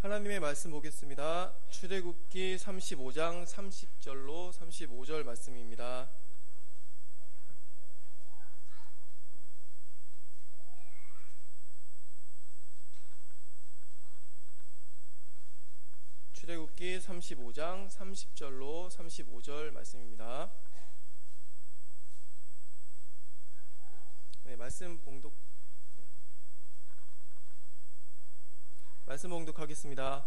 하나님의 말씀 보겠습니다. 출애굽기 35장 30절로 35절 말씀입니다. 출애굽기 35장 30절로 35절 말씀입니다. 네, 말씀 봉독하겠습니다.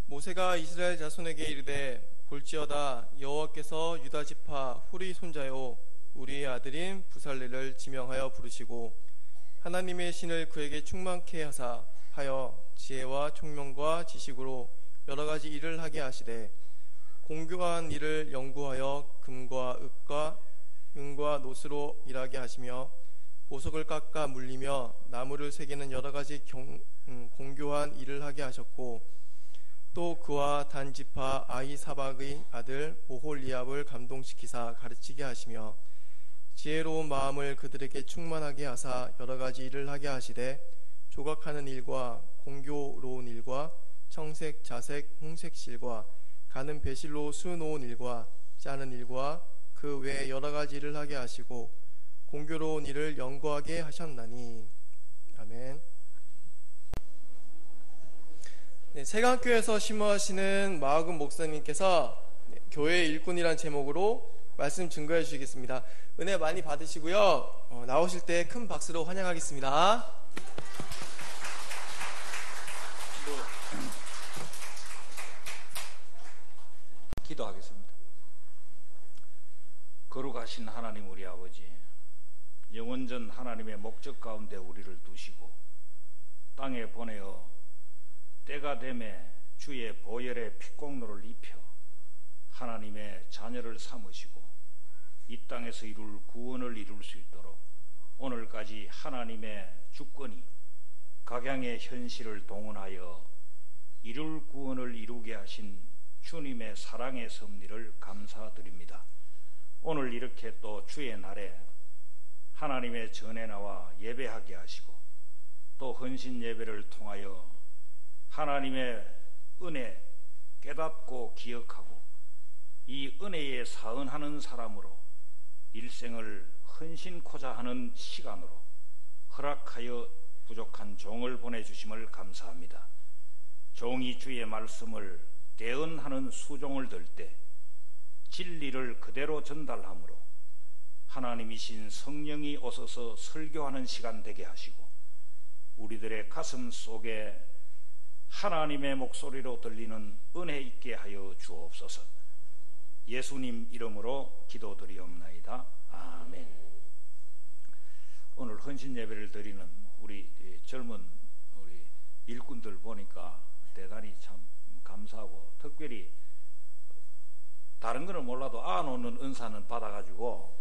모세가 이스라엘 자손에게 이르되 볼지어다 여호와께서 유다 지파 훌의 손자요 우리의 아들인 부살레를 지명하여 부르시고 하나님의 신을 그에게 충만케 하여 지혜와 총명과 지식으로 여러 가지 일을 하게 하시되 공교한 일을 연구하여 금과 읍과 은과 노스로 일하게 하시며 보석을 깎아 물리며 나무를 새기는 여러 가지 공교한 일을 하게 하셨고 또 그와 단 지파 아히사박의 아들 오홀리압을 감동시키사 가르치게 하시며 지혜로운 마음을 그들에게 충만하게 하사 여러 가지 일을 하게 하시되 조각하는 일과 공교로운 일과 청색, 자색, 홍색 실과 가는 배실로 수놓은 일과 짜는 일과 그 외에 여러 가지 일을 하게 하시고 공교로운 일을 연구하게 하셨나니. 아멘. 네, 세강교에서 심호하시는 마하금 목사님께서 교회의 일꾼이란 제목으로 말씀 증거해 주시겠습니다. 은혜 많이 받으시고요. 나오실 때 큰 박수로 환영하겠습니다. 기도하겠습니다. 거룩하신 하나님 우리 아버지, 영원전 하나님의 목적 가운데 우리를 두시고 땅에 보내어 때가 되매 주의 보혈의 피공로를 입혀 하나님의 자녀를 삼으시고 이 땅에서 이룰 구원을 이룰 수 있도록 오늘까지 하나님의 주권이 각양의 현실을 동원하여 이룰 구원을 이루게 하신 주님의 사랑의 섭리를 감사드립니다. 오늘 이렇게 또 주의 날에 하나님의 전에 나와 예배하게 하시고 또 헌신 예배를 통하여 하나님의 은혜 깨닫고 기억하고 이 은혜에 사은하는 사람으로 일생을 헌신코자 하는 시간으로 허락하여 부족한 종을 보내주심을 감사합니다. 종이 주의 말씀을 대언하는 수종을 들 때 진리를 그대로 전달하므로 하나님이신 성령이 오셔서 설교하는 시간 되게 하시고 우리들의 가슴 속에 하나님의 목소리로 들리는 은혜 있게 하여 주옵소서. 예수님 이름으로 기도드리옵나이다. 아멘. 오늘 헌신 예배를 드리는 우리 젊은 우리 일꾼들 보니까 대단히 참 감사하고, 특별히 다른 거는 몰라도 아 놓는 은사는 받아가지고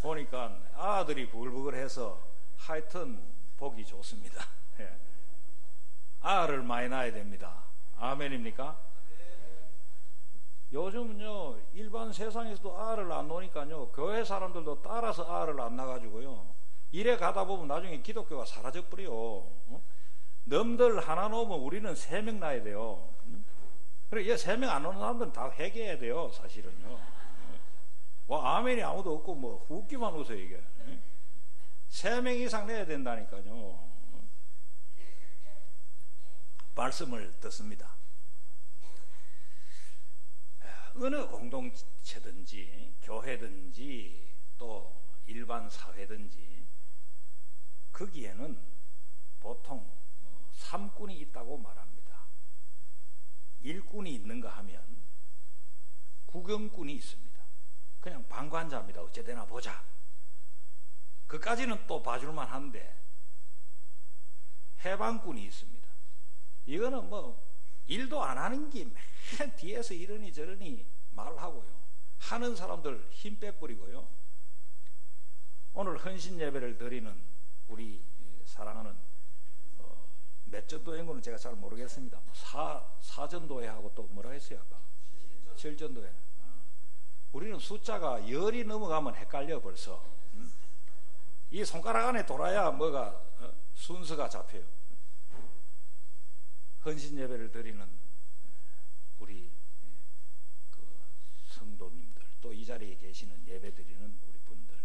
보니까 아들이 부글부글해서 하여튼 보기 좋습니다. 예. 아를 많이 낳아야 됩니다. 아멘입니까? 요즘은요 일반 세상에서도 아를 안 놓으니까요 교회 사람들도 따라서 아를 안 낳아가지고요 이래 가다 보면 나중에 기독교가 사라져버려. 넘들 하나 놓으면 우리는 3명 낳아야 돼요. 그래, 얘 3명 안 오는 사람들은 다 회개해야 돼요, 사실은요. 아멘이 아무도 없고, 웃기만 웃어요, 이게. 3명 이상 내야 된다니까요. 말씀을 듣습니다. 어느 공동체든지, 교회든지, 또 일반 사회든지, 거기에는 보통 3군이 있다고 말합니다. 일꾼이 있는가 하면 구경꾼이 있습니다. 그냥 방관자입니다. 어째되나 보자. 그까지는 또 봐줄만 한데 해방꾼이 있습니다. 이거는 일도 안 하는 게 맨 뒤에서 이러니 저러니 말하고요. 하는 사람들 힘 빼버리고요. 오늘 헌신 예배를 드리는 우리 사랑하는 몇 전도회인고는 제가 잘 모르겠습니다. 사전도회하고 또 뭐라 했어요 아까? 7전도회. 우리는 숫자가 10이 넘어가면 헷갈려 벌써. 이 손가락 안에 돌아야 뭐가 순서가 잡혀요. 헌신 예배를 드리는 우리 그 성도님들, 또 이 자리에 계시는 예배 드리는 우리 분들,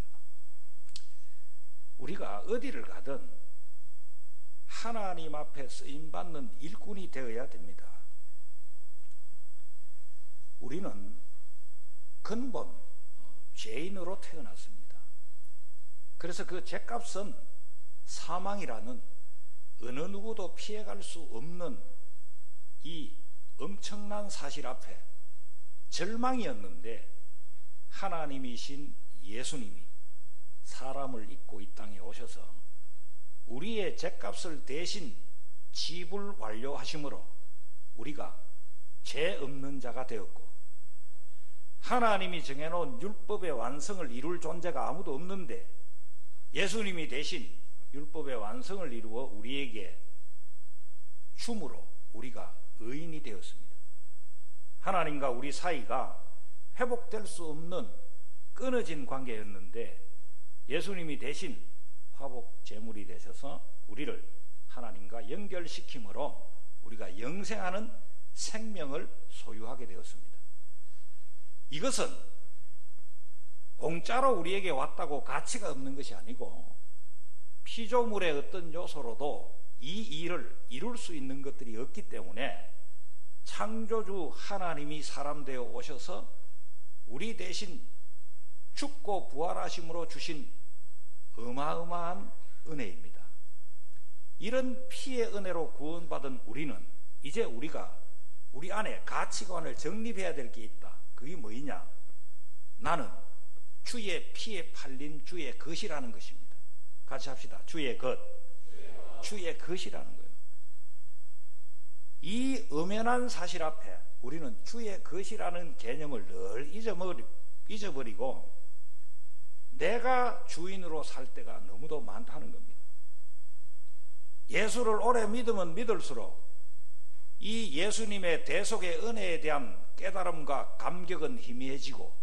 우리가 어디를 가든 하나님 앞에 쓰임받는 일꾼이 되어야 됩니다. 우리는 근본 죄인으로 태어났습니다. 그래서 그 죄값은 사망이라는 어느 누구도 피해갈 수 없는 이 엄청난 사실 앞에 절망이었는데, 하나님이신 예수님이 사람을 입고 이 땅에 오셔서 우리의 죄값을 대신 지불 완료하심으로 우리가 죄 없는 자가 되었고, 하나님이 정해놓은 율법의 완성을 이룰 존재가 아무도 없는데 예수님이 대신 율법의 완성을 이루어 우리에게 줌으로 우리가 의인이 되었습니다. 하나님과 우리 사이가 회복될 수 없는 끊어진 관계였는데 예수님이 대신 화복 제물이 되셔서 우리를 하나님과 연결시킴으로 우리가 영생하는 생명을 소유하게 되었습니다. 이것은 공짜로 우리에게 왔다고 가치가 없는 것이 아니고 피조물의 어떤 요소로도 이 일을 이룰 수 있는 것들이 없기 때문에 창조주 하나님이 사람 되어 오셔서 우리 대신 죽고 부활하심으로 주신 어마어마한 은혜입니다. 이런 피의 은혜로 구원받은 우리는 이제 우리가 우리 안에 가치관을 정립해야 될 게 있다. 그게 뭐냐? 나는 주의 피에 팔린 주의 것이라는 것입니다. 같이 합시다. 주의 것. 주의 것이라는 거예요. 이 엄연한 사실 앞에 우리는 주의 것이라는 개념을 늘 잊어버리고 내가 주인으로 살 때가 너무도 많다는 겁니다. 예수를 오래 믿으면 믿을수록 이 예수님의 대속의 은혜에 대한 깨달음과 감격은 희미해지고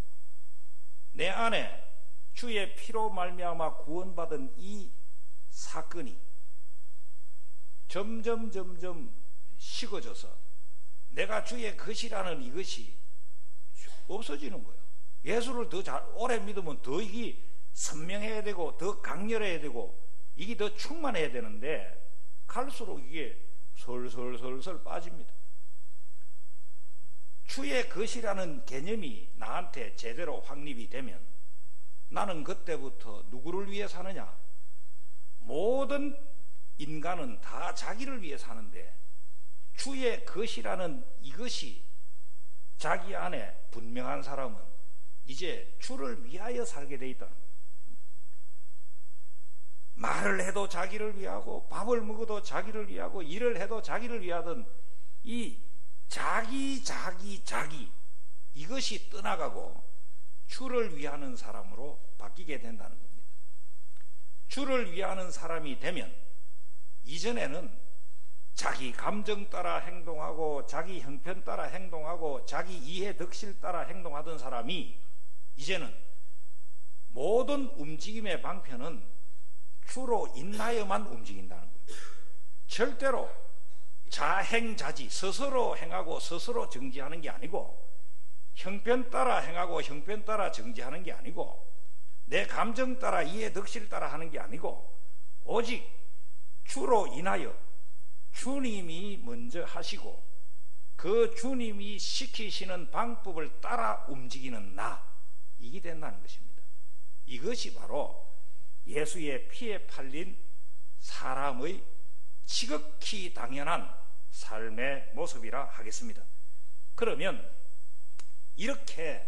내 안에 주의 피로 말미암아 구원받은 이 사건이 점점 식어져서 내가 주의 것이라는 이것이 없어지는 거예요. 예수를 더 오래 믿으면 더 이게 선명해야 되고 더 강렬해야 되고 이게 더 충만해야 되는데 갈수록 이게 솔솔 빠집니다. 주의 것이라는 개념이 나한테 제대로 확립이 되면 나는 그때부터 누구를 위해 사느냐? 모든 인간은 다 자기를 위해 사는데 주의 것이라는 이것이 자기 안에 분명한 사람은 이제 주를 위하여 살게 돼 있다는 거예요. 말을 해도 자기를 위하고 밥을 먹어도 자기를 위하고 일을 해도 자기를 위하던 이 자기 이것이 떠나가고 주를 위하는 사람으로 바뀌게 된다는 겁니다. 주를 위하는 사람이 되면 이전에는 자기 감정 따라 행동하고 자기 형편 따라 행동하고 자기 이해 덕실 따라 행동하던 사람이 이제는 모든 움직임의 방편은 주로 인하여만 움직인다는 거예요. 절대로 자행자지 스스로 행하고 스스로 정지하는 게 아니고 형편 따라 행하고 형편 따라 정지하는 게 아니고 내 감정 따라 이해 덕실 따라 하는 게 아니고 오직 주로 인하여 주님이 먼저 하시고 그 주님이 시키시는 방법을 따라 움직이는 나, 이게 된다는 것입니다. 이것이 바로 예수의 피에 팔린 사람의 지극히 당연한 삶의 모습이라 하겠습니다. 그러면 이렇게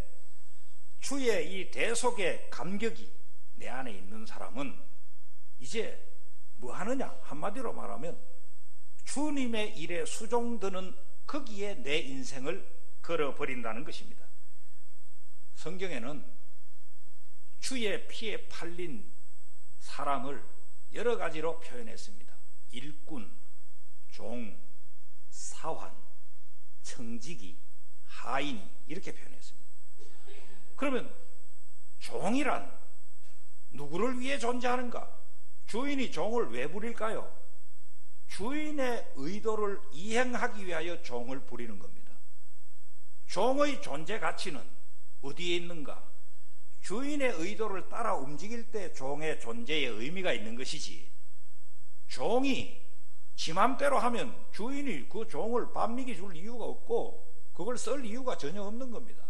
주의 이 대속의 감격이 내 안에 있는 사람은 이제 뭐 하느냐? 한마디로 말하면 주님의 일에 수종드는 거기에 내 인생을 걸어버린다는 것입니다. 성경에는 주의 피에 팔린 사람을 여러 가지로 표현했습니다. 일꾼, 종, 사환, 청지기, 하인 이렇게 표현했습니다. 그러면 종이란 누구를 위해 존재하는가? 주인이 종을 왜 부릴까요? 주인의 의도를 이행하기 위하여 종을 부리는 겁니다. 종의 존재 가치는 어디에 있는가? 주인의 의도를 따라 움직일 때 종의 존재에 의미가 있는 것이지, 종이 지 맘대로 하면 주인이 그 종을 밥 먹이 줄 이유가 없고 그걸 쓸 이유가 전혀 없는 겁니다.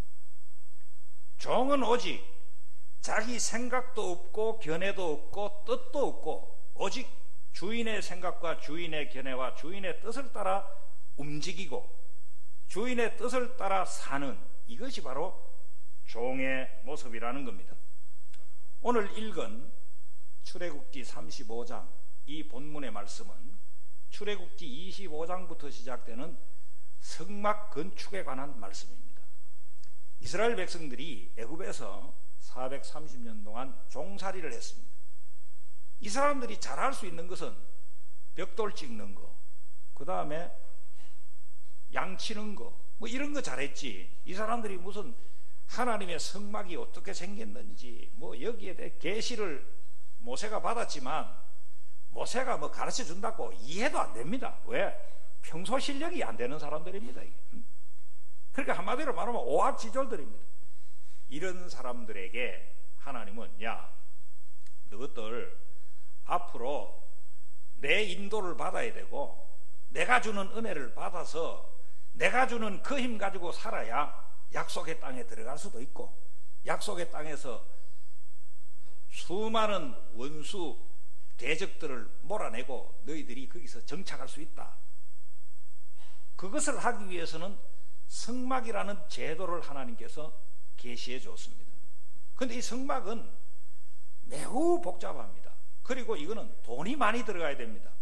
종은 오직 자기 생각도 없고 견해도 없고 뜻도 없고 오직 주인의 생각과 주인의 견해와 주인의 뜻을 따라 움직이고 주인의 뜻을 따라 사는, 이것이 바로 종의 모습이라는 겁니다. 오늘 읽은 출애굽기 35장 이 본문의 말씀은 출애굽기 25장부터 시작되는 성막 건축에 관한 말씀입니다. 이스라엘 백성들이 애굽에서 430년 동안 종살이를 했습니다. 이 사람들이 잘할 수 있는 것은 벽돌 찍는 거, 그 다음에 양 치는 거, 뭐 이런 거 잘했지, 이 사람들이 무슨 하나님의 성막이 어떻게 생겼는지 뭐 여기에 대해 계시를 모세가 받았지만 모세가 뭐 가르쳐 준다고 이해도 안 됩니다. 왜? 평소 실력이 안 되는 사람들입니다. 그러니까 한마디로 말하면 오합지졸들입니다. 이런 사람들에게 하나님은, 야, 너희들 앞으로 내 인도를 받아야 되고 내가 주는 은혜를 받아서 내가 주는 그 힘 가지고 살아야 약속의 땅에 들어갈 수도 있고 약속의 땅에서 수많은 원수 대적들을 몰아내고 너희들이 거기서 정착할 수 있다. 그것을 하기 위해서는 성막이라는 제도를 하나님께서 계시해 줬습니다. 그런데 이 성막은 매우 복잡합니다. 그리고 이거는 돈이 많이 들어가야 됩니다.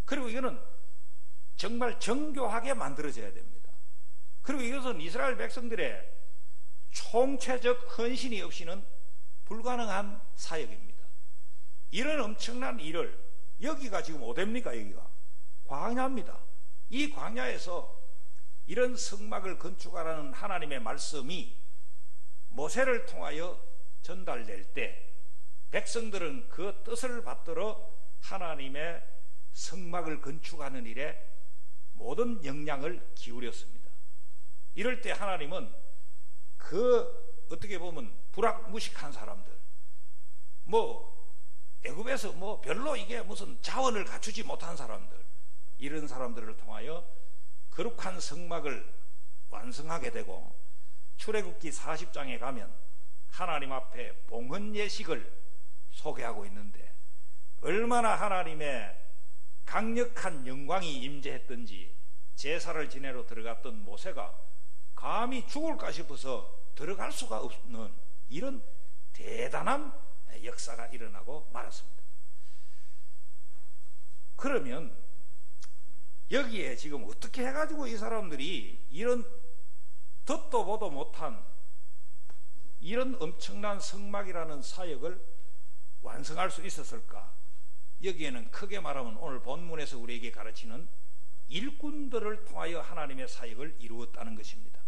그리고 이거는 정말 정교하게 만들어져야 됩니다. 그리고 이것은 이스라엘 백성들의 총체적 헌신이 없이는 불가능한 사역입니다. 이런 엄청난 일을, 여기가 지금 어딥니까? 여기가 광야입니다. 이 광야에서 이런 성막을 건축하라는 하나님의 말씀이 모세를 통하여 전달될 때 백성들은 그 뜻을 받들어 하나님의 성막을 건축하는 일에 모든 역량을 기울였습니다. 이럴 때 하나님은 그 어떻게 보면 불악무식한 사람들, 뭐 애굽에서 뭐 별로 이게 무슨 자원을 갖추지 못한 사람들, 이런 사람들을 통하여 거룩한 성막을 완성하게 되고 출애굽기 40장에 가면 하나님 앞에 봉헌 예식을 소개하고 있는데 얼마나 하나님의 강력한 영광이 임재했던지 제사를 지내러 들어갔던 모세가 감히 죽을까 싶어서 들어갈 수가 없는 이런 대단한 역사가 일어나고 말았습니다. 그러면 여기에 지금 어떻게 해가지고 이 사람들이 이런 듣도 보도 못한 이런 엄청난 성막이라는 사역을 완성할 수 있었을까? 여기에는 크게 말하면 오늘 본문에서 우리에게 가르치는 일꾼들을 통하여 하나님의 사역을 이루었다는 것입니다.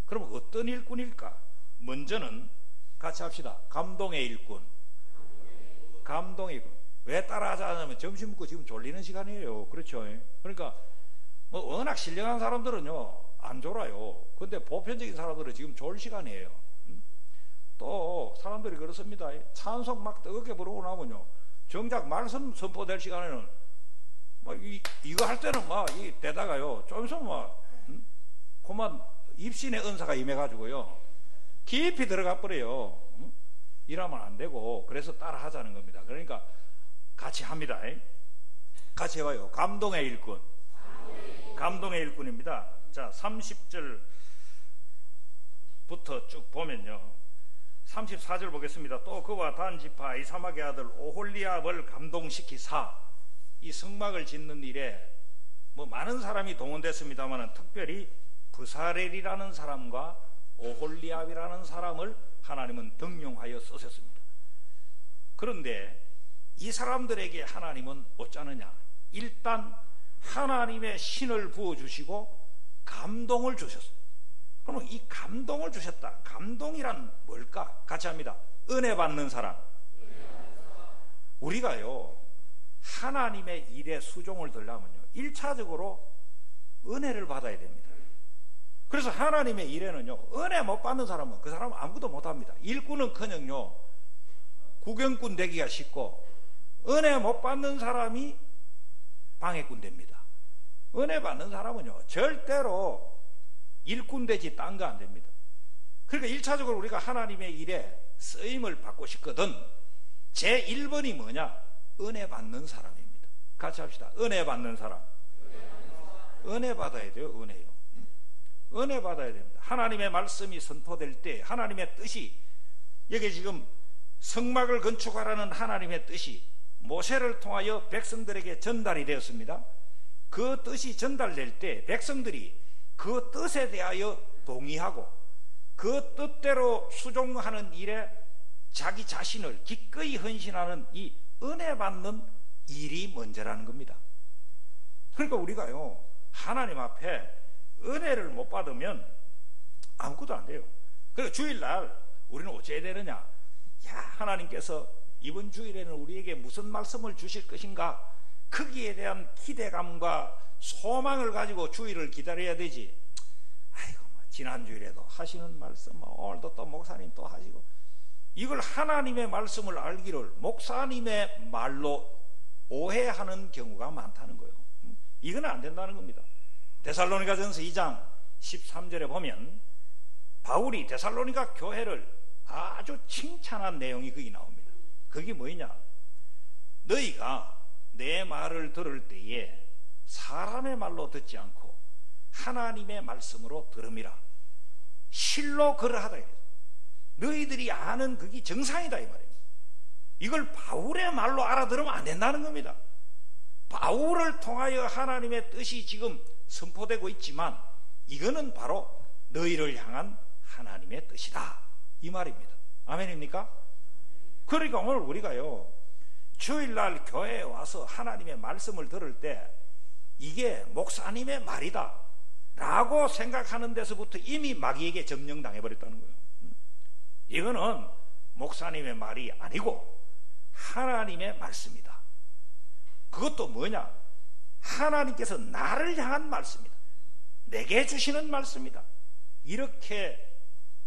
그럼 어떤 일꾼일까? 먼저는 같이 합시다. 감동의 일꾼. 감동의 일꾼. 왜 따라하자 하냐면 점심 먹고 지금 졸리는 시간이에요. 그렇죠? 그러니까 뭐 워낙 신령한 사람들은요 안 졸아요. 근데 보편적인 사람들은 지금 졸 시간이에요. 또 사람들이 그렇습니다. 찬송 막 뜨겁게 부르고 나면요 정작 말씀 선포될 시간에는 막 이거 할 때는 막 이 대다가요 좀 있으면 막 그만 입신의 은사가 임해가지고요 깊이 들어가 버려요. 이러면 안 되고 그래서 따라 하자는 겁니다. 그러니까 같이 합니다. 같이 해봐요. 감동의 일꾼. 감동의 일꾼입니다. 자, 30절부터 쭉 보면요 34절 보겠습니다. 또 그와 단 지파 이사막의 아들 오홀리압을 감동시키사. 이 성막을 짓는 일에 뭐 많은 사람이 동원됐습니다만 특별히 브사렐이라는 사람과 오홀리압이라는 사람을 하나님은 등용하여 쓰셨습니다. 그런데 이 사람들에게 하나님은 어쩌느냐? 일단 하나님의 신을 부어주시고 감동을 주셨어요. 그럼 이 감동을 주셨다. 감동이란 뭘까? 같이 합니다. 은혜 받는 사람. 우리가요 하나님의 일에 수종을 들려면요 1차적으로 은혜를 받아야 됩니다. 그래서 하나님의 일에는요, 은혜 못 받는 사람은 그 사람은 아무것도 못합니다. 일꾼은커녕요 구경꾼 되기가 쉽고, 은혜 못 받는 사람이 방해꾼 됩니다. 은혜 받는 사람은요 절대로 일꾼 되지 딴 거 안 됩니다. 그러니까 1차적으로 우리가 하나님의 일에 쓰임을 받고 싶거든 제 1번이 뭐냐? 은혜 받는 사람입니다. 같이 합시다. 은혜 받는 사람. 은혜 받아야 돼요. 은혜요. 은혜 받아야 됩니다. 하나님의 말씀이 선포될 때 하나님의 뜻이, 여기 지금 성막을 건축하라는 하나님의 뜻이 모세를 통하여 백성들에게 전달이 되었습니다. 그 뜻이 전달될 때 백성들이 그 뜻에 대하여 동의하고 그 뜻대로 수종하는 일에 자기 자신을 기꺼이 헌신하는 이 은혜 받는 일이 먼저라는 겁니다. 그러니까 우리가요 하나님 앞에 은혜를 못 받으면 아무것도 안 돼요. 그러니까 주일날 우리는 어찌해야 되느냐? 야, 하나님께서 이번 주일에는 우리에게 무슨 말씀을 주실 것인가? 거기에 대한 기대감과 소망을 가지고 주일을 기다려야 되지. 아이고, 지난 주일에도 하시는 말씀, 오늘도 또 목사님 또 하시고, 이걸 하나님의 말씀을 알기를 목사님의 말로 오해하는 경우가 많다는 거예요. 이건 안 된다는 겁니다. 데살로니가전서 2장 13절에 보면 바울이 데살로니가 교회를 아주 칭찬한 내용이 거기 나옵니다. 그게 뭐냐? 너희가 내 말을 들을 때에 사람의 말로 듣지 않고 하나님의 말씀으로 들음이라. 실로 그러하다 이래요. 너희들이 아는 그게 정상이다 이 말이에요. 이걸 바울의 말로 알아들으면 안 된다는 겁니다. 바울을 통하여 하나님의 뜻이 지금 선포되고 있지만 이거는 바로 너희를 향한 하나님의 뜻이다 이 말입니다. 아멘입니까? 그러니까 오늘 우리가요 주일날 교회에 와서 하나님의 말씀을 들을 때 이게 목사님의 말이다 라고 생각하는 데서부터 이미 마귀에게 점령당해 버렸다는 거예요. 이거는 목사님의 말이 아니고 하나님의 말씀이다. 그것도 뭐냐? 하나님께서 나를 향한 말씀이다. 내게 주시는 말씀이다. 이렇게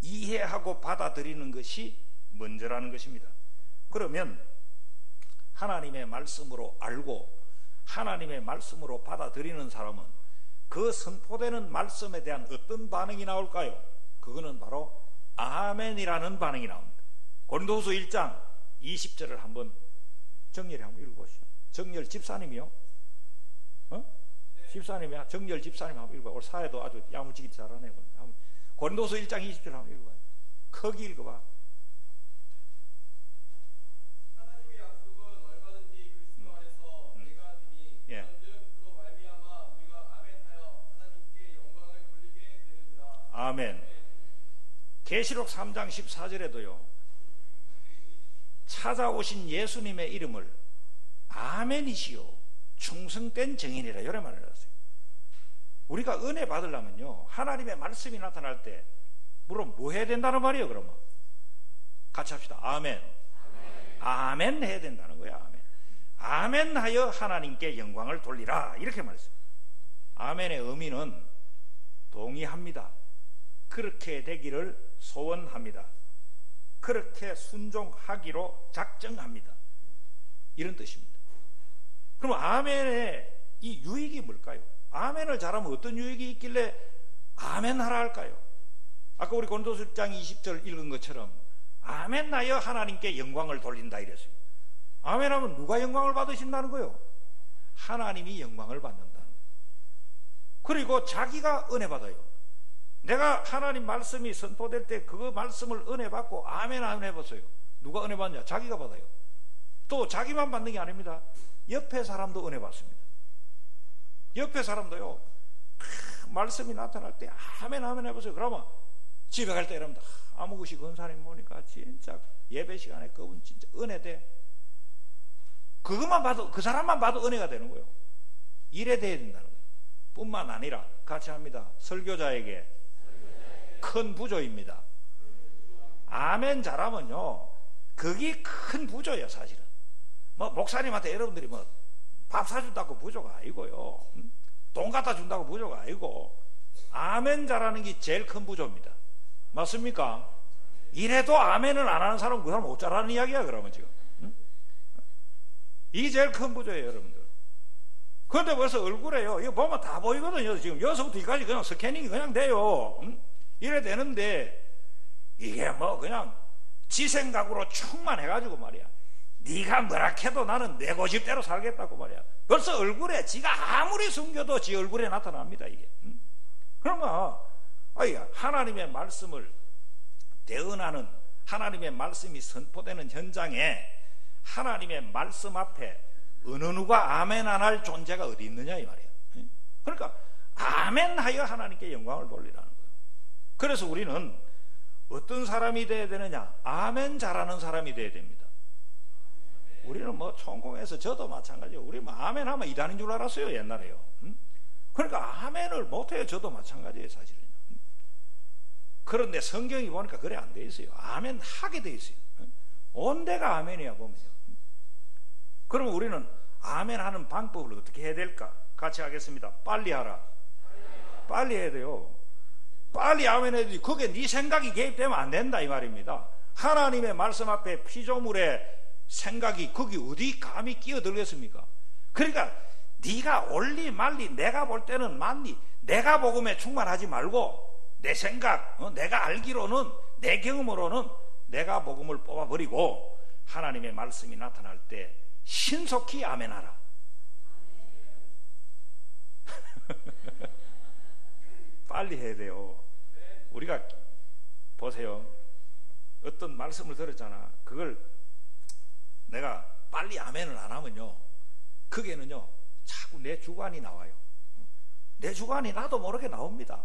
이해하고 받아들이는 것이 먼저라는 것입니다. 그러면 하나님의 말씀으로 알고 하나님의 말씀으로 받아들이는 사람은 그 선포되는 말씀에 대한 어떤 반응이 나올까요? 그거는 바로 아멘이라는 반응이 나옵니다. 고린도후서 1장 20절을 한번 정렬해 한번 읽어보시죠. 정렬 집사님이요? 집사님이야? 정렬 집사님 한번 읽어봐. 오늘 사회도 아주 야무지게 잘하네. 고린도서 1장 20절 한번 읽어봐. 크게 읽어봐. 하나님의 약속은 얼마든지 그리스도 안에서 내가 되니 그런즉 그로 말미암아 우리가 아멘하여 하나님께 영광을 돌리게 되느니라. 아멘. 계시록 3장 14절에도요 찾아오신 예수님의 이름을 아멘이시오 충성된 증인이라 이래 말을 했어요. 우리가 은혜 받으려면요 하나님의 말씀이 나타날 때 물론 뭐 해야 된다는 말이에요. 그러면 같이 합시다. 아멘. 아멘 해야 된다는 거야. 아멘. 아멘 하여 하나님께 영광을 돌리라 이렇게 말했어요. 아멘의 의미는 동의합니다. 그렇게 되기를 소원합니다. 그렇게 순종하기로 작정합니다. 이런 뜻입니다. 그럼 아멘의 이 유익이 뭘까요? 아멘을 잘하면 어떤 유익이 있길래 아멘 하라 할까요? 아까 우리 고린도서 1장 20절 읽은 것처럼 아멘 하여 하나님께 영광을 돌린다 이랬어요. 아멘 하면 누가 영광을 받으신다는 거예요? 하나님이 영광을 받는다는 거예요. 그리고 자기가 은혜 받아요. 내가 하나님 말씀이 선포될 때 그 말씀을 은혜 받고 아멘 하면 해보세요. 누가 은혜 받냐? 자기가 받아요. 또 자기만 받는 게 아닙니다. 옆에 사람도 은혜 받습니다. 옆에 사람도요 말씀이 나타날 때 아멘 하면 해보세요. 그러면 집에 갈 때 이러면 아무것이 근사님 보니까 진짜 예배 시간에 그분 진짜 은혜 돼. 그것만 봐도 그 사람만 봐도 은혜가 되는 거예요. 이래 돼야 된다는 거예요. 뿐만 아니라 같이 합니다. 설교자에게 큰 부조입니다. 아멘 잘하면요 그게 큰 부조예요. 사실은 뭐 목사님한테 여러분들이 뭐 밥 사준다고 부조가 아니고요. 돈 갖다 준다고 부조가 아니고 아멘 잘하는 게 제일 큰 부조입니다. 맞습니까? 이래도 아멘을 안 하는 사람은 그 사람 못 잘하는 이야기야. 그러면 지금 이게 제일 큰 부조예요, 여러분들. 그런데 벌써 얼굴에요, 이거 보면 다 보이거든요. 지금 여기서부터 여기까지 그냥 스캐닝이 그냥 돼요. 이래 되는데 이게 뭐 그냥 지 생각으로 충만해가지고 말이야, 네가 뭐라 해도 나는 내 고집대로 살겠다고 말이야. 벌써 얼굴에 지가 아무리 숨겨도 지 얼굴에 나타납니다, 이게. 그러면 하나님의 말씀을 대언하는, 하나님의 말씀이 선포되는 현장에 하나님의 말씀 앞에 어느 누가 아멘 안 할 존재가 어디 있느냐 이 말이에요. 그러니까 아멘 하여 하나님께 영광을 돌리라는 거예요. 그래서 우리는 어떤 사람이 돼야 되느냐? 아멘 잘하는 사람이 돼야 됩니다. 우리는 뭐 천공에서 저도 마찬가지예요. 우리 뭐 아멘 하면 이단인 줄 알았어요, 옛날에요. 그러니까 아멘을 못해요. 저도 마찬가지예요, 사실은요. 그런데 성경이 보니까 그래 안 돼 있어요. 아멘 하게 돼 있어요. 온 데가 아멘이야 보면요. 그러면 우리는 아멘 하는 방법을 어떻게 해야 될까? 같이 하겠습니다. 빨리 하라. 빨리 해야 돼요. 빨리 아멘 해야지. 그게 네 생각이 개입되면 안 된다 이 말입니다. 하나님의 말씀 앞에 피조물의 생각이 거기 어디 감히 끼어들겠습니까? 그러니까 네가 옳리 말리 내가 볼 때는 맞니, 내가 복음에 충만하지 말고 내 생각, 내가 알기로는, 내 경험으로는 내가 복음을 뽑아버리고 하나님의 말씀이 나타날 때 신속히 아멘하라. 빨리 해야 돼요. 우리가 보세요, 어떤 말씀을 들었잖아. 그걸 내가 빨리 아멘을 안 하면요, 그게는요 자꾸 내 주관이 나와요. 내 주관이 나도 모르게 나옵니다.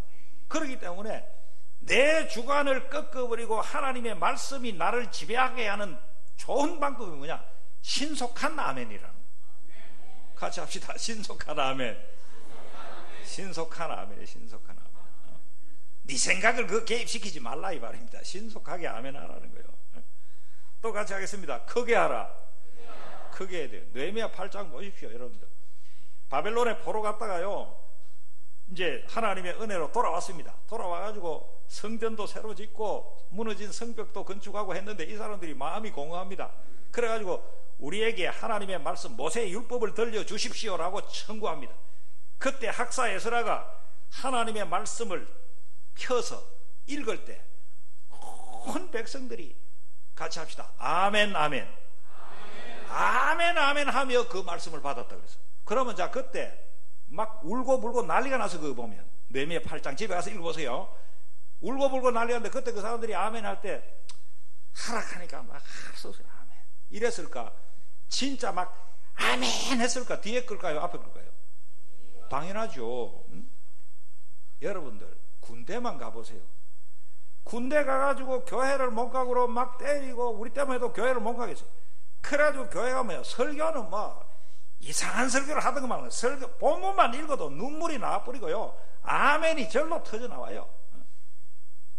그렇기 때문에 내 주관을 꺾어버리고 하나님의 말씀이 나를 지배하게 하는 좋은 방법이 뭐냐? 신속한 아멘이라는 거예요. 같이 합시다. 신속한 아멘. 신속한 아멘이에요. 신속한 아멘. 네 생각을 그 개입시키지 말라 이 말입니다. 신속하게 아멘 하라는 거예요. 또 같이 하겠습니다. 크게 하라. 크게 해야 돼요. 느헤미야 8장 보십시오, 여러분들. 바벨론에 포로 갔다가요, 이제 하나님의 은혜로 돌아왔습니다. 돌아와가지고 성전도 새로 짓고 무너진 성벽도 건축하고 했는데 이 사람들이 마음이 공허합니다. 그래가지고 우리에게 하나님의 말씀 모세의 율법을 들려주십시오라고 청구합니다. 그때 학사 에스라가 하나님의 말씀을 펴서 읽을 때 온 백성들이 같이 합시다. 아멘 아멘 아멘 아멘 하며 그 말씀을 받았다 그랬어요. 그러면 자, 그때 막 울고불고 난리가 나서 그거 보면 느헤미야 8장 집에 가서 읽어보세요. 울고불고 난리가 났는데 그때 그 사람들이 아멘 할 때 하락하니까 막 하소서 아멘 이랬을까? 진짜 막 아멘 했을까? 뒤에 끌까요? 앞에 끌까요? 당연하죠. 여러분들 군대만 가보세요. 군대 가가지고 교회를 못 가고 막 때리고 우리 때문에 해도 교회를 못 가겠어요. 그래가지고 교회 가면 설교는 뭐 이상한 설교를 하던가만, 설교 본문만 읽어도 눈물이 나와버리고요, 아멘이 절로 터져나와요.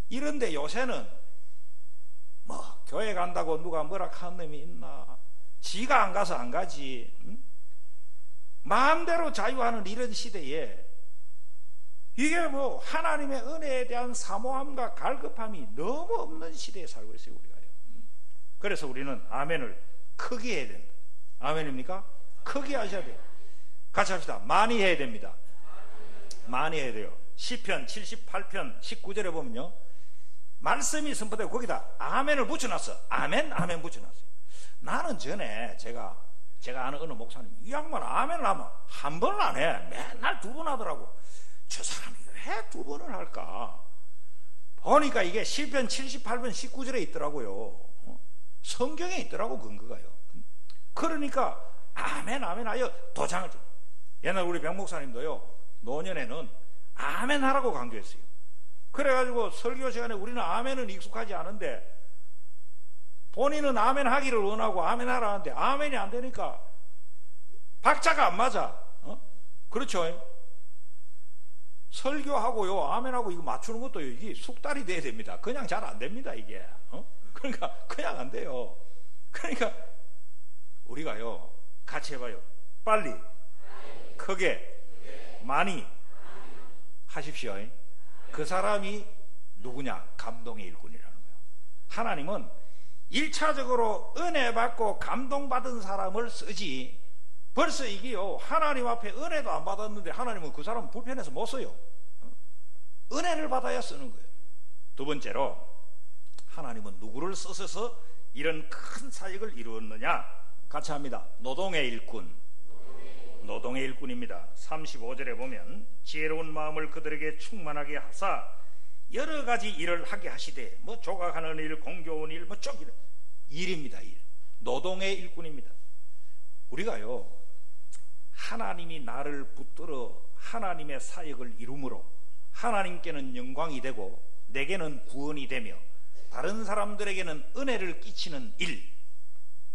이런데 요새는 뭐 교회 간다고 누가 뭐라 하는 놈이 있나, 지가 안 가서 안 가지, 마음대로 자유하는 이런 시대에 이게 뭐 하나님의 은혜에 대한 사모함과 갈급함이 너무 없는 시대에 살고 있어요, 우리가요. 그래서 우리는 아멘을 크게 해야 된다. 아멘입니까? 크게 하셔야 돼요. 같이 합시다. 많이 해야 됩니다. 많이 해야 돼요. 시편 78편 19절에 보면요, 말씀이 선포되고 거기다 아멘을 붙여놨어. 아멘 아멘 붙여놨어요. 나는 전에 제가 아는 어느 목사님, 이 양반 아멘을 하면 한 번을 안 해. 맨날 두 번 하더라고. 저 사람이 왜 두 번을 할까? 보니까 이게 시편 78편 19절에 있더라고요. 성경에 있더라고, 근거가요. 그러니까 아멘 아멘 하여 도장을 줘. 옛날 우리 병 목사님도요, 노년에는 아멘 하라고 강조했어요. 그래가지고 설교 시간에 우리는 아멘은 익숙하지 않은데 본인은 아멘 하기를 원하고 아멘 하라 하는데 아멘이 안 되니까 박자가 안 맞아. 그렇죠? 설교하고요 아멘하고 이거 맞추는 것도 이게 숙달이 돼야 됩니다. 그냥 잘 안 됩니다, 이게. 그러니까 그냥 안 돼요. 그러니까 우리가요 같이 해봐요. 빨리, 크게, 많이 하십시오. 그 사람이 누구냐? 감동의 일꾼이라는 거예요. 하나님은 1차적으로 은혜 받고 감동받은 사람을 쓰지, 벌써 이게요, 하나님 앞에 은혜도 안 받았는데 하나님은 그 사람 불편해서 못 써요. 은혜를 받아야 쓰는 거예요. 두 번째로, 하나님은 누구를 쓰셔서 이런 큰 사역을 이루었느냐? 같이 합니다. 노동의 일꾼. 노동의 일꾼입니다. 35절에 보면 지혜로운 마음을 그들에게 충만하게 하사 여러 가지 일을 하게 하시되, 뭐 조각하는 일, 공교원 일, 뭐 쪽 일입니다. 일. 노동의 일꾼입니다. 우리가요, 하나님이 나를 붙들어 하나님의 사역을 이루므로 하나님께는 영광이 되고 내게는 구원이 되며 다른 사람들에게는 은혜를 끼치는 일,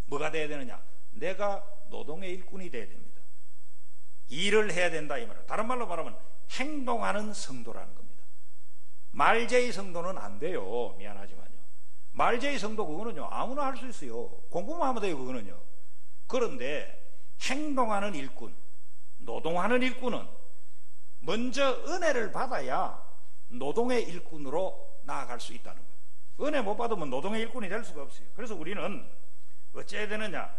뭐가 돼야 되느냐? 내가 노동의 일꾼이 돼야 됩니다. 일을 해야 된다 이 말이에요. 다른 말로 말하면 행동하는 성도라는 겁니다. 말제의 성도는 안 돼요. 미안하지만요. 말제의 성도 그거는요, 아무나 할 수 있어요. 공부만 하면 돼요. 그거는요. 그런데 행동하는 일꾼, 노동하는 일꾼은 먼저 은혜를 받아야 노동의 일꾼으로 나아갈 수 있다는 거예요. 은혜 못 받으면 노동의 일꾼이 될 수가 없어요. 그래서 우리는 어찌해야 되느냐?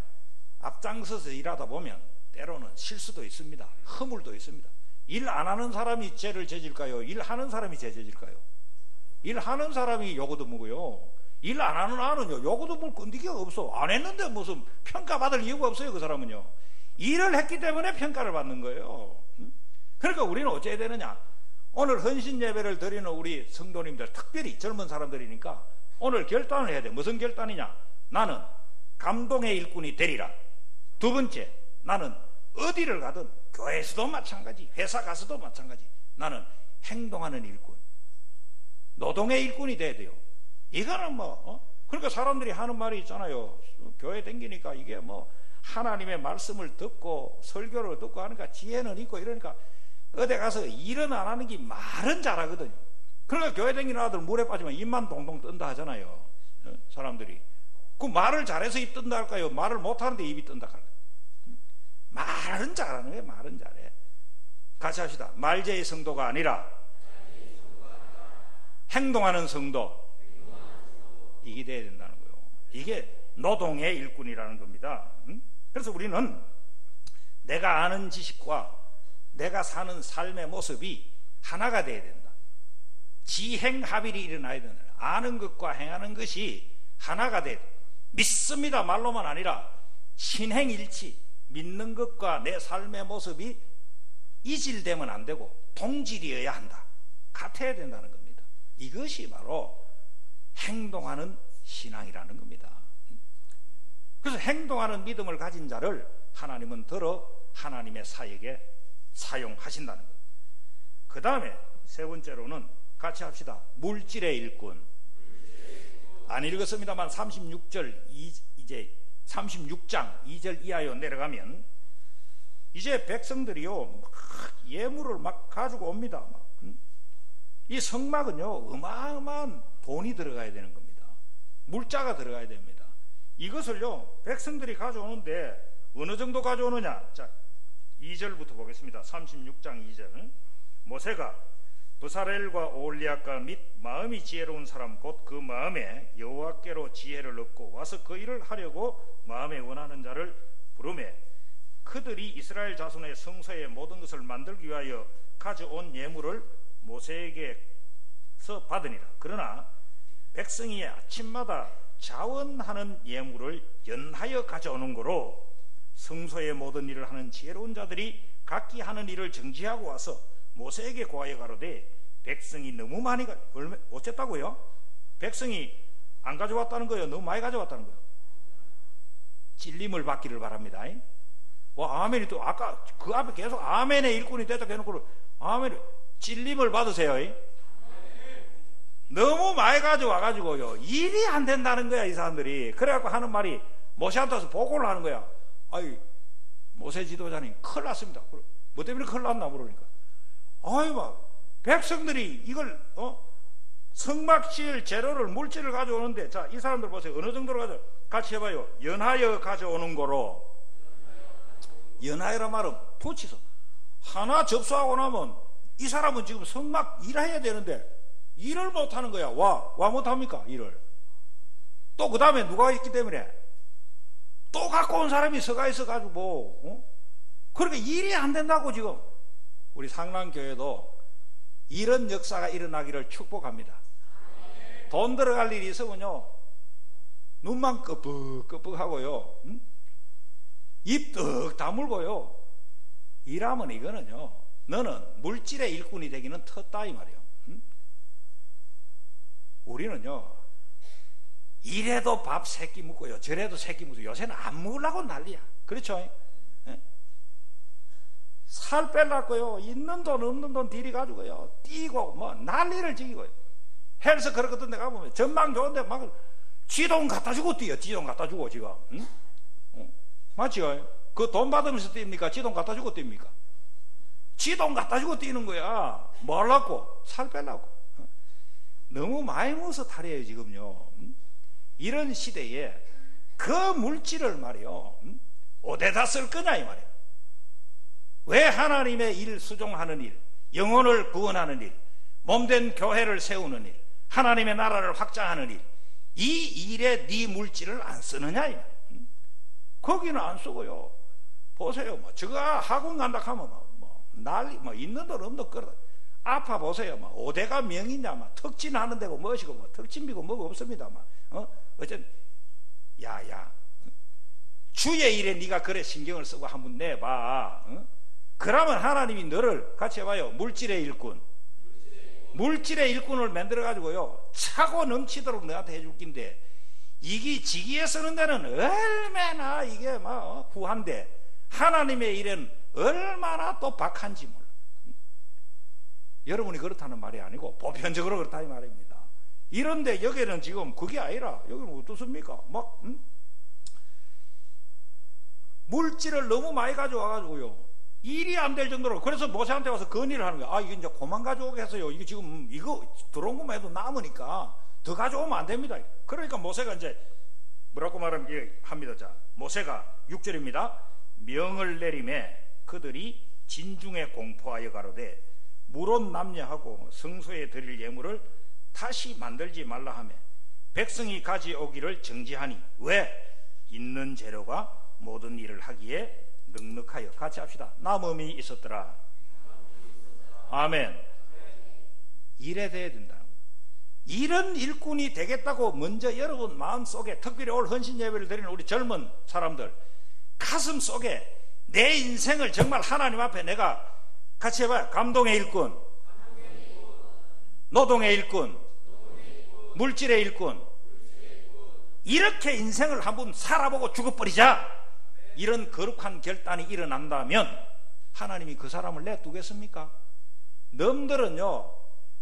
앞장서서 일하다 보면 때로는 실수도 있습니다. 허물도 있습니다. 일 안 하는 사람이 죄를 저질까요? 일하는 사람이 죄 저질까요? 일하는 사람이 요거도 뭐고요. 일 안 하는 아는요, 요거도 뭘 건디기가 없어. 안 했는데 무슨 평가받을 이유가 없어요. 그 사람은요, 일을 했기 때문에 평가를 받는 거예요. 그러니까 우리는 어찌해야 되느냐? 오늘 헌신 예배를 드리는 우리 성도님들, 특별히 젊은 사람들이니까 오늘 결단을 해야 돼. 무슨 결단이냐? 나는 감동의 일꾼이 되리라. 두 번째, 나는 어디를 가든, 교회에서도 마찬가지, 회사 가서도 마찬가지, 나는 행동하는 일꾼, 노동의 일꾼이 돼야 돼요. 이거는 그러니까 사람들이 하는 말이 있잖아요. 교회 다니니까 이게 뭐 하나님의 말씀을 듣고 설교를 듣고 하니까 지혜는 있고 이러니까 어디 가서 일은 안 하는 게 말은 잘하거든요. 그러니까 교회 다니는 아들 물에 빠지면 입만 동동 뜬다 하잖아요. 사람들이. 그 말을 잘해서 입 뜬다 할까요? 말을 못하는데 입이 뜬다 할까요? 말은 잘하는 거예요. 말은 잘해. 같이 합시다. 말제의 성도가 아니라 행동하는 성도. 이게 돼야 된다는 거예요. 이게 노동의 일꾼이라는 겁니다. 그래서 우리는 내가 아는 지식과 내가 사는 삶의 모습이 하나가 돼야 된다. 지행합일이 일어나야 된다. 아는 것과 행하는 것이 하나가 돼야 된다. 믿습니다 말로만 아니라 신행일치, 믿는 것과 내 삶의 모습이 이질되면 안 되고 동질이어야 한다. 같아야 된다는 겁니다. 이것이 바로 행동하는 신앙이라는 겁니다. 그래서 행동하는 믿음을 가진 자를 하나님은 들어 하나님의 사역에 사용하신다는 거예요. 그 다음에 세 번째로는 같이 합시다. 물질의 일꾼. 안 읽었습니다만 36절 이제 36장 2절 이하로 내려가면 이제 백성들이요 막 예물을 막 가지고 옵니다. 이 성막은요 어마어마한 돈이 들어가야 되는 겁니다. 물자가 들어가야 됩니다. 이것을요 백성들이 가져오는데 어느 정도 가져오느냐? 자, 2절부터 보겠습니다. 36장 2절. 모세가 부사렐과 오홀리압과 및 마음이 지혜로운 사람 곧 그 마음에 여호와께로 지혜를 얻고 와서 그 일을 하려고 마음에 원하는 자를 부르매 그들이 이스라엘 자손의 성소의 모든 것을 만들기 위하여 가져온 예물을 모세에게서 받으니라. 그러나 백성이 아침마다 자원하는 예물을 연하여 가져오는 거로 성소의 모든 일을 하는 지혜로운 자들이 각기 하는 일을 정지하고 와서 모세에게 고하여 가로되 백성이 너무 많이 어쨌다고요? 백성이 안 가져왔다는 거예요? 너무 많이 가져왔다는 거예요? 찔림을 받기를 바랍니다. 아멘이 또 아까 그 앞에 계속 아멘의 일꾼이 됐다 해놓고 아멘 찔림을 받으세요. 너무 많이 가져와가지고요 일이 안 된다는 거야 이 사람들이. 그래갖고 하는 말이 모세한테 와서 보고를 하는 거야. 아이 모세 지도자님 큰일 났습니다. 뭐 때문에 큰일 났나 물으니까 아이 막 백성들이 이걸 성막 지을 재료를 물질을 가져오는데 자 이 사람들 보세요. 어느 정도로 가져 같이 해봐요. 연하여 가져오는 거로. 연하여란 말은 붙이서 하나 접수하고 나면 이 사람은 지금 성막 일해야 되는데 일을 못하는 거야. 와 못합니까? 일을. 또 그 다음에 누가 있기 때문에 또 갖고 온 사람이 서가 있어가지고 그러니까 일이 안 된다고. 지금 우리 상랑교회도 이런 역사가 일어나기를 축복합니다. 돈 들어갈 일이 있으면요 눈만 끄뻑끄뻑하고요 입 떡 다물고요 일하면 이거는요 너는 물질의 일꾼이 되기는 텄다 이 말이에요. 우리는요 이래도 밥 세끼 묻고요 저래도 세끼 묻고 요새는 안 먹으려고 난리야. 그렇죠? 살 빼려고요 있는 돈 없는 돈 들이 가지고요 뛰고 뭐 난리를 지기고요. 헬스 그렇거든. 내가 보면 전망 좋은데 막 지돈 갖다 주고 뛰어. 지돈 갖다 주고 지금. 맞죠? 그 돈 받으면서 뜁니까? 지돈 갖다 주고 뜁니까? 지돈 갖다 주고 뛰는 거야. 뭐 하려고? 살 빼려고. 너무 많이 먹어서 탈이에요 지금요. 이런 시대에 그 물질을 말이요 어디다 쓸 거냐 이 말이에요. 왜 하나님의 일 수종하는 일, 영혼을 구원하는 일, 몸된 교회를 세우는 일, 하나님의 나라를 확장하는 일, 이 일에 네 물질을 안 쓰느냐 이 말이에요. 거기는 안 쓰고요. 보세요. 뭐 저거 학원 간다 하면 뭐 난리 뭐 있는 돈 없는 돈 끌어. 아파 보세요. 뭐 어디가 명이냐 막 특진하는 데고 뭐시고 뭐 특진비고 뭐가 없습니다. 막 어쨌든 야야 주의 일에 네가 그래 신경을 쓰고 한번 내봐. 그러면 하나님이 너를 같이 해봐요. 물질의 일꾼을 만들어 가지고요 차고 넘치도록 너한테 해줄 낀데 이게 지기에 쓰는 데는 얼마나 이게 막 후한데 하나님의 일은 얼마나 또 박한지 몰라. 여러분이 그렇다는 말이 아니고 보편적으로 그렇다 이 말입니다. 이런데 여기는 지금 그게 아니라 여기는 어떻습니까? 막 물질을 너무 많이 가져와 가지고요 일이 안 될 정도로. 그래서 모세한테 와서 건의를 하는 거야. 이게 이제 그만 가져오게 해서요. 이게 지금 이거 들어온 것만 해도 남으니까 더 가져오면 안 됩니다. 그러니까 모세가 이제 뭐라고 합니다. 자, 모세가 6절입니다. 명을 내림에 그들이 진중에 공포하여 가로되 물온 남녀하고 성소에 드릴 예물을 다시 만들지 말라 하며 백성이 가져오기를 정지하니 왜? 있는 재료가 모든 일을 하기에 넉넉하여. 같이 합시다. 남음이 있었더라. 아멘. 일에 대해야 된다. 이런 일꾼이 되겠다고 먼저 여러분 마음속에, 특별히 올 헌신 예배를 드리는 우리 젊은 사람들 가슴 속에 내 인생을 정말 하나님 앞에 내가 같이 해봐요. 감동의 일꾼, 노동의 일꾼, 물질의 일꾼, 이렇게 인생을 한번 살아보고 죽어버리자. 이런 거룩한 결단이 일어난다면 하나님이 그 사람을 내두겠습니까? 넘들은요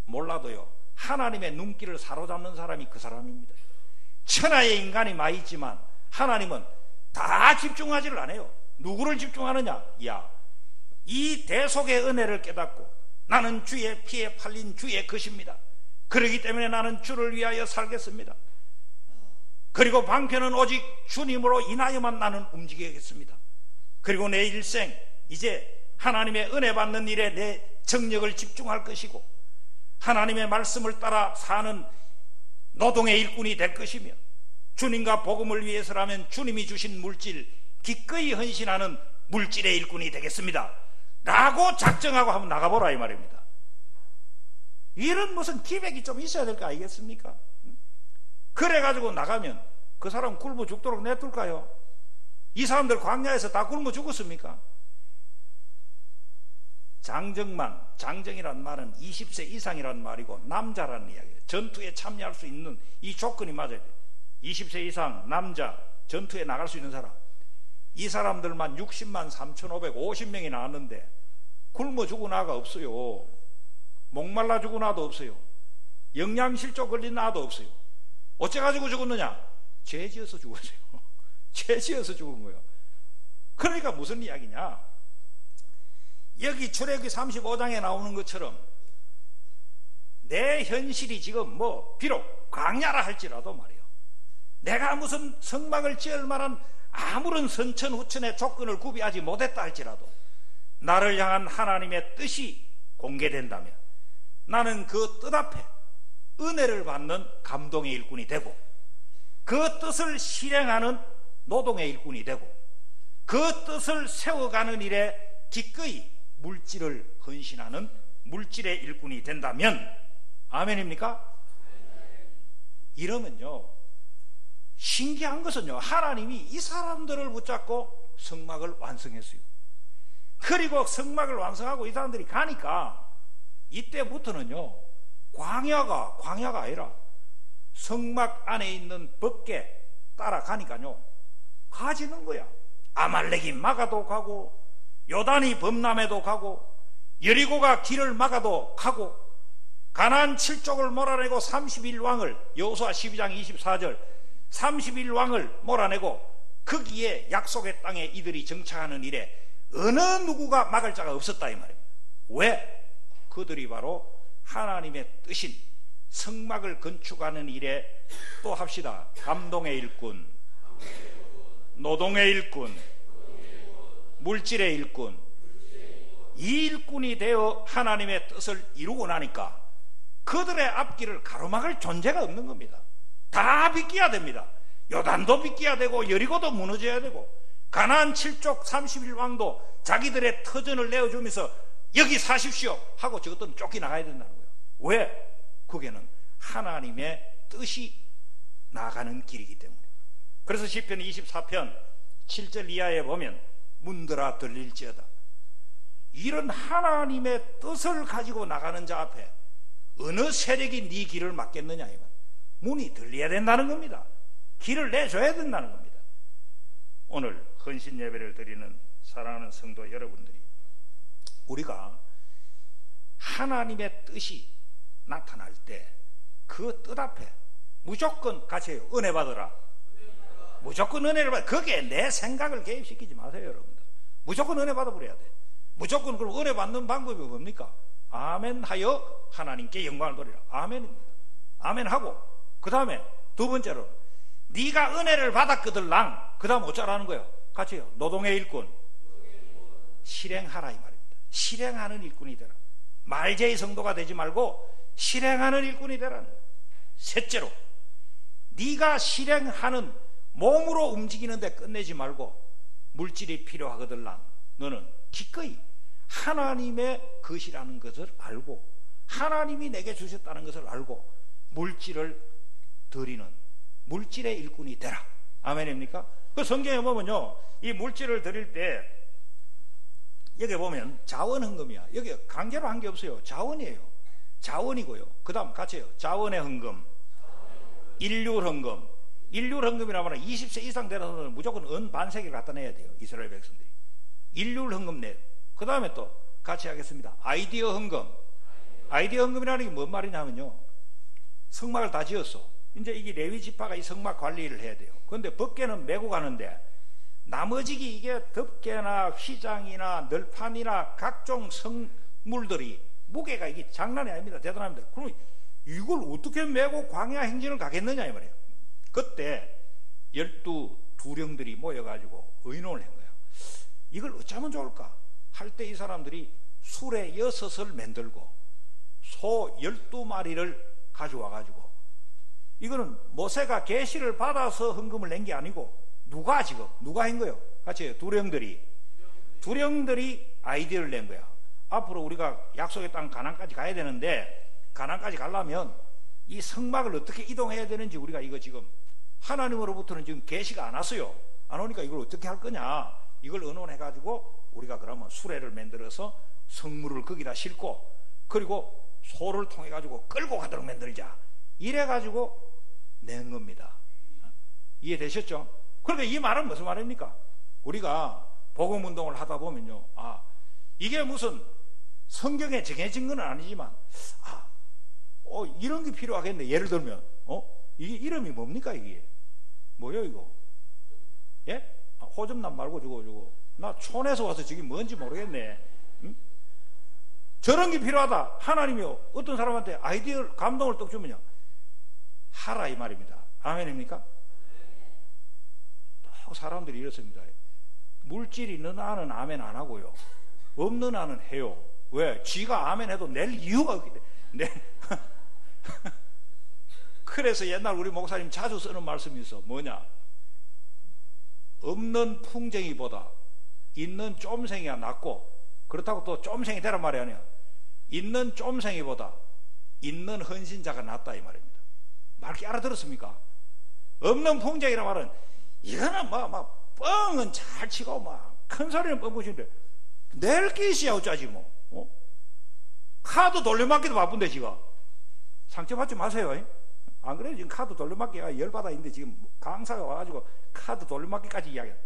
몰라도요 하나님의 눈길을 사로잡는 사람이 그 사람입니다. 천하의 인간이 많이 있지만 하나님은 다 집중하지를 않아요. 누구를 집중하느냐? 이 대속의 은혜를 깨닫고 나는 주의 피에 팔린 주의 것입니다. 그렇기 때문에 나는 주를 위하여 살겠습니다. 그리고 방편은 오직 주님으로 인하여만 나는 움직이겠습니다. 그리고 내 일생 이제 하나님의 은혜 받는 일에 내 정력을 집중할 것이고 하나님의 말씀을 따라 사는 노동의 일꾼이 될 것이며 주님과 복음을 위해서라면 주님이 주신 물질 기꺼이 헌신하는 물질의 일꾼이 되겠습니다 라고 작정하고 한번 나가보라 이 말입니다. 이런 무슨 기백이 좀 있어야 될 거 아니겠습니까? 그래가지고 나가면 그 사람 굶어 죽도록 내둘까요? 이 사람들 광야에서 다 굶어 죽었습니까? 장정이란 말은 20세 이상이란 말이고 남자라는 이야기예요. 전투에 참여할 수 있는 이 조건이 맞아야 돼요. 20세 이상 남자 전투에 나갈 수 있는 사람, 이 사람들만 60만 3,550명이 나왔는데 굶어 죽은 아가 없어요. 목말라 죽은 아도 없어요. 영양실조 걸린 아도 없어요. 어째가지고 죽었느냐? 죄 지어서 죽었어요. 죄 지어서 죽은 거예요. 그러니까 무슨 이야기냐? 여기 출애굽기 35장에 나오는 것처럼 내 현실이 지금 뭐 비록 광야라 할지라도 말이에요, 내가 무슨 성막을 지을 만한 아무런 선천후천의 조건을 구비하지 못했다 할지라도 나를 향한 하나님의 뜻이 공개된다면 나는 그 뜻 앞에 은혜를 받는 감동의 일꾼이 되고 그 뜻을 실행하는 노동의 일꾼이 되고 그 뜻을 세워가는 일에 기꺼이 물질을 헌신하는 물질의 일꾼이 된다면 아멘입니까? 이러면요, 신기한 것은요, 하나님이 이 사람들을 붙잡고 성막을 완성했어요. 그리고 성막을 완성하고 이 사람들이 가니까 이때부터는요, 광야가 아니라 성막 안에 있는 벗게 따라가니까요, 가지는 거야. 아말렉이 막아도 가고 요단이 범람해도 가고 여리고가 길을 막아도 가고 가나안 7족을 몰아내고 31왕을 여호수아 12장 24절 31왕을 몰아내고 거기에 약속의 땅에 이들이 정착하는 일에 어느 누구가 막을 자가 없었다 이 말이에요. 왜? 그들이 바로 하나님의 뜻인 성막을 건축하는 일에 또 합시다. 감동의 일꾼, 노동의 일꾼, 물질의 일꾼, 이 일꾼이 되어 하나님의 뜻을 이루고 나니까 그들의 앞길을 가로막을 존재가 없는 겁니다. 다 비껴야 됩니다. 요단도 비껴야 되고 여리고도 무너져야 되고 가나안 7족 31왕도 자기들의 터전을 내어주면서 여기 사십시오 하고 저것들은 쫓겨나가야 된다는 거예요. 왜? 그게는 하나님의 뜻이 나가는 길이기 때문에. 그래서 시편 24편 7절 이하에 보면 문들아 들릴지어다. 이런 하나님의 뜻을 가지고 나가는 자 앞에 어느 세력이 네 길을 막겠느냐 이 말. 문이 들려야 된다는 겁니다. 길을 내줘야 된다는 겁니다. 오늘 헌신 예배를 드리는 사랑하는 성도 여러분들이 우리가 하나님의 뜻이 나타날 때 그 뜻 앞에 무조건 같이 해요. 은혜 받으라. 무조건 은혜를 받아. 거기에 내 생각을 개입시키지 마세요, 여러분들. 무조건 은혜 받아버려야 돼. 무조건 그럼 은혜 받는 방법이 뭡니까? 아멘 하여 하나님께 영광을 돌리라. 아멘입니다. 아멘 하고 그 다음에 두 번째로 네가 은혜를 받았거들랑 그 다음 어쩌라는 거예요? 같이 해요. 노동의 일꾼 실행하라 이 말입니다. 실행하는 일꾼이 되라. 말제의 성도가 되지 말고 실행하는 일꾼이 되라는 거예요. 셋째로 네가 실행하는 몸으로 움직이는데 끝내지 말고 물질이 필요하거들랑 너는 기꺼이 하나님의 것이라는 것을 알고 하나님이 내게 주셨다는 것을 알고 물질을 드리는 물질의 일꾼이 되라. 아멘입니까? 그 성경에 보면요, 이 물질을 드릴 때 여기 보면 자원헌금이야. 여기 강제로 한 게 없어요. 자원이에요. 자원이고요. 그 다음 같이 해요. 자원의 헌금, 일률헌금. 일률헌금이라면 20세 이상 되는 사람은 무조건 은 반세기를 갖다 내야 돼요. 이스라엘 백성들이. 일률헌금 내요. 그 다음에 또 같이 하겠습니다. 아이디어 헌금. 아이디어 헌금이라는 게 뭔 말이냐면요, 성막을 다 지었어. 이제 이게 레위 지파가 이 성막 관리를 해야 돼요. 그런데 법궤는 메고 가는데 나머지 이게 덮개나 휘장이나 널판이나 각종 성물들이 무게가 이게 장난이 아닙니다. 대단합니다. 그럼 이걸 어떻게 메고 광야 행진을 가겠느냐 이 말이에요. 그때 12두령들이 모여가지고 의논을 한 거예요. 이걸 어쩌면 좋을까 할 때 이 사람들이 수레 6을 만들고 소 12마리를 가져와가지고, 이거는 모세가 계시를 받아서 헌금을 낸 게 아니고 누가 한 거예요? 같이 해요. 두령들이 아이디어를 낸 거야. 앞으로 우리가 약속의 땅 가나안까지 가야 되는데 가나안까지 가려면 이 성막을 어떻게 이동해야 되는지 우리가 이거 지금 하나님으로부터는 지금 계시가 안 왔어요. 안 오니까 이걸 어떻게 할 거냐, 이걸 의논해가지고 우리가 그러면 수레를 만들어서 성물을 거기다 싣고 그리고 소를 통해 가지고 끌고 가도록 만들자, 이래가지고 낸 겁니다. 이해되셨죠? 그러니까 이 말은 무슨 말입니까? 우리가 복음운동을 하다 보면요, 이게 무슨 성경에 정해진 건 아니지만 이런 게 필요하겠네. 예를 들면 이게 이름이 뭡니까? 이게 뭐요 이거? 예? 호접남 말고 저거 나 촌에서 와서 저게 뭔지 모르겠네. 응? 저런 게 필요하다. 하나님이 어떤 사람한테 아이디어 감동을 떡 주면요, 하라 이 말입니다. 아멘입니까? 또 사람들이 이렇습니다. 물질이 있는 나는 아멘 안 하고요, 없는 한은 해요. 왜? 쥐가 아멘 해도 낼 이유가 없기 때문에. 그래서 옛날 우리 목사님 자주 쓰는 말씀이 있어. 뭐냐? 없는 풍쟁이보다 있는 쫌생이가 낫고, 그렇다고 또 쫌생이 되란 말이 아니야. 있는 쫌생이보다 있는 헌신자가 낫다 이 말입니다. 말 알아들었습니까? 없는 풍쟁이란 말은 이거는 막 뻥은 잘 치고 막 큰 소리는 뻥부시는데 낼 끼시야 어쩌지 뭐. 카드 돌려막기도 바쁜데 지금 상처받지 마세요. 안 그래도 지금 카드 돌려막기가 열받아 있는데 지금 강사가 와가지고 카드 돌려막기까지 이야기해.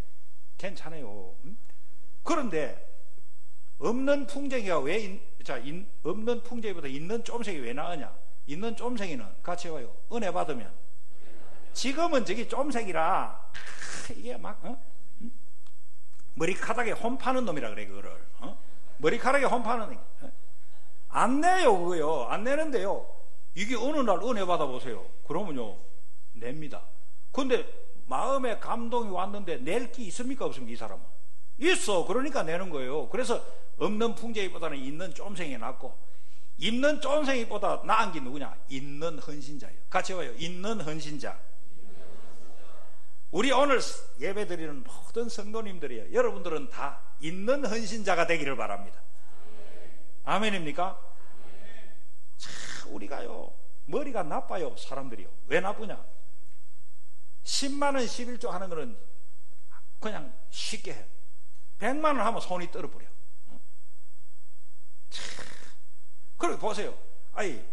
괜찮아요. 그런데 없는 풍쟁이가 없는 풍쟁이보다 있는 쫌생이 왜 나으냐? 있는 쫌생이는 같이 해봐요. 은혜 받으면 지금은 저기 쫌생이라 이게 막 머리카락에 혼 파는 놈이라 그래 그거를. 머리카락에 혼 파는 놈. 안 내요 그거요. 안 내는데요. 이게 어느 날 은혜 받아보세요. 그러면요 냅니다. 근데 마음에 감동이 왔는데 낼 게 있습니까 없습니까? 이 사람은 있어. 그러니까 내는 거예요. 그래서 없는 풍쟁이보다는 있는 쫌생이 낫고, 있는 쫌생이보다 나은 게 누구냐? 있는 헌신자예요. 같이 봐요. 있는 헌신자. 우리 오늘 예배 드리는 모든 성도님들이요, 여러분들은 다 있는 헌신자가 되기를 바랍니다. 아멘입니까? 참 우리가요 머리가 나빠요. 사람들이요. 왜 나쁘냐? 10만원 11조 하는 거는 그냥 쉽게 해요. 100만원 하면 손이 떨어버려. 그리고 보세요. 아니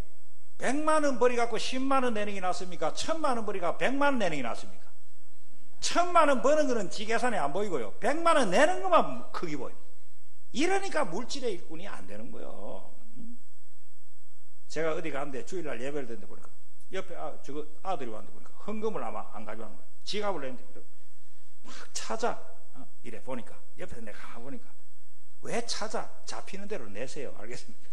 100만원 벌이 갖고 10만원 내는 게 낫습니까? 1000만원 벌이가 100만원 내는 게 낫습니까? 1000만원 버는 거는 지 계산에 안 보이고요, 100만원 내는 것만 크게 보여요. 이러니까 물질의 일꾼이 안 되는 거예요. 제가 어디 갔는데 주일날 예배를 듣는데 보니까 옆에 저거 아들이 왔는데 보니까 헌금을 아마 안 가져가는 거예요. 지갑을 냈는데 막 찾아. 이래 보니까 옆에서 내가 가보니까 왜 찾아? 잡히는 대로 내세요. 알겠습니까?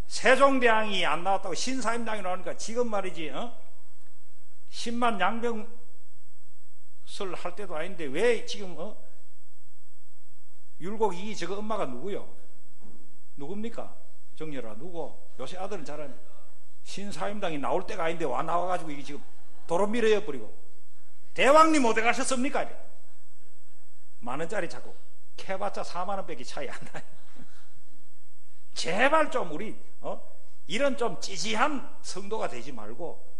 세종대왕이 안 나왔다고 신사임당이 나오니까 지금 말이지 10만 양병설 할 때도 아닌데 왜 지금 율곡이 저거 엄마가 누구요? 누굽니까? 정렬아 누구? 요새 아들은 잘하네. 신사임당이 나올 때가 아닌데 와 나와가지고 이게 지금 도로 밀어버리고. 대왕님 어디 가셨습니까? 만원짜리 자꾸 캐봤자 4만원밖에 차이 안 나요. 제발 좀 우리 이런 좀 찌지한 성도가 되지 말고,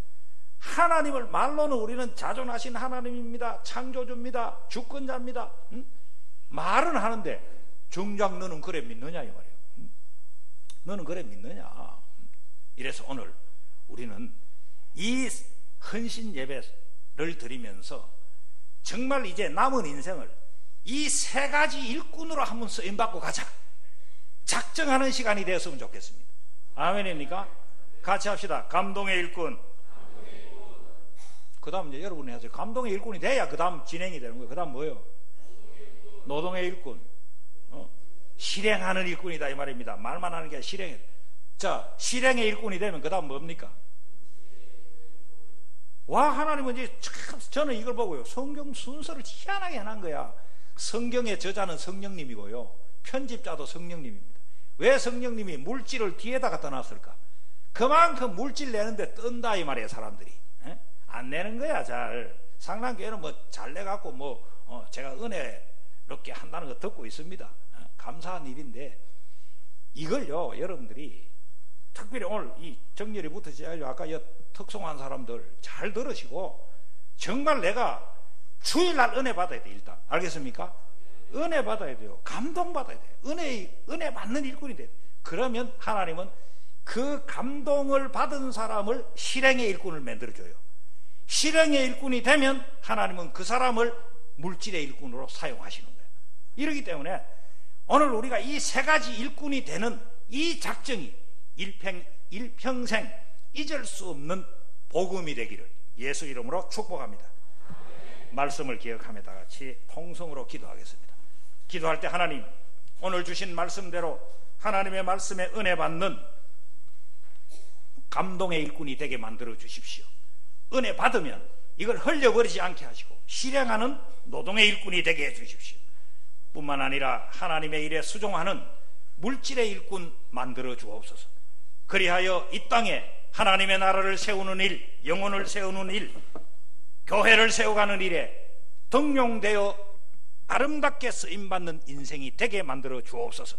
하나님을 말로는 우리는 자존하신 하나님입니다, 창조주입니다, 주권자입니다, 말은 하는데 정작 너는 그래 믿느냐 이 말이에요. 너는 그래 믿느냐. 이래서 오늘 우리는 이 헌신 예배를 드리면서 정말 이제 남은 인생을 이 세 가지 일꾼으로 한번 쓰임받고 가자, 작정하는 시간이 되었으면 좋겠습니다. 아멘입니까? 같이 합시다. 감동의 일꾼. 그 다음 이제 여러분이 하세요. 감동의 일꾼이 돼야 그 다음 진행이 되는 거예요. 그 다음 뭐예요? 노동의 일꾼. 실행하는 일꾼이다 이 말입니다. 말만 하는 게 아니라 실행해. 자, 실행의 일꾼이 되면 그 다음 뭡니까? 와, 하나님은 이제 참, 저는 이걸 보고요, 성경 순서를 희한하게 해놓은 거야. 성경의 저자는 성령님이고요, 편집자도 성령님입니다. 왜 성령님이 물질을 뒤에다 갖다 놨을까? 그만큼 물질 내는데 뜬다 이 말이에요. 사람들이 안 내는 거야. 잘 상당교회는 뭐 잘 내갖고 뭐 제가 은혜롭게 한다는 거 듣고 있습니다. 감사한 일인데, 이걸요 여러분들이 특별히 오늘 이 정렬이부터 시작해서 아까 특송한 사람들 잘 들으시고, 정말 내가 주일날 은혜 받아야 돼. 일단 알겠습니까? 은혜 받아야 돼요. 감동 받아야 돼요. 은혜 받는 일꾼이 돼요. 그러면 하나님은 그 감동을 받은 사람을 실행의 일꾼을 만들어줘요. 실행의 일꾼이 되면 하나님은 그 사람을 물질의 일꾼으로 사용하시는 거예요. 이러기 때문에 오늘 우리가 이 세 가지 일꾼이 되는 이 작정이 일평생 잊을 수 없는 복음이 되기를 예수 이름으로 축복합니다. 말씀을 기억하며 다 같이 통성으로 기도하겠습니다. 기도할 때 하나님, 오늘 주신 말씀대로 하나님의 말씀에 은혜 받는 감동의 일꾼이 되게 만들어 주십시오. 은혜 받으면 이걸 흘려버리지 않게 하시고 실행하는 노동의 일꾼이 되게 해 주십시오. 뿐만 아니라 하나님의 일에 수종하는 물질의 일꾼 만들어 주옵소서. 그리하여 이 땅에 하나님의 나라를 세우는 일, 영혼을 세우는 일, 교회를 세워가는 일에 등용되어 아름답게 쓰임받는 인생이 되게 만들어 주옵소서.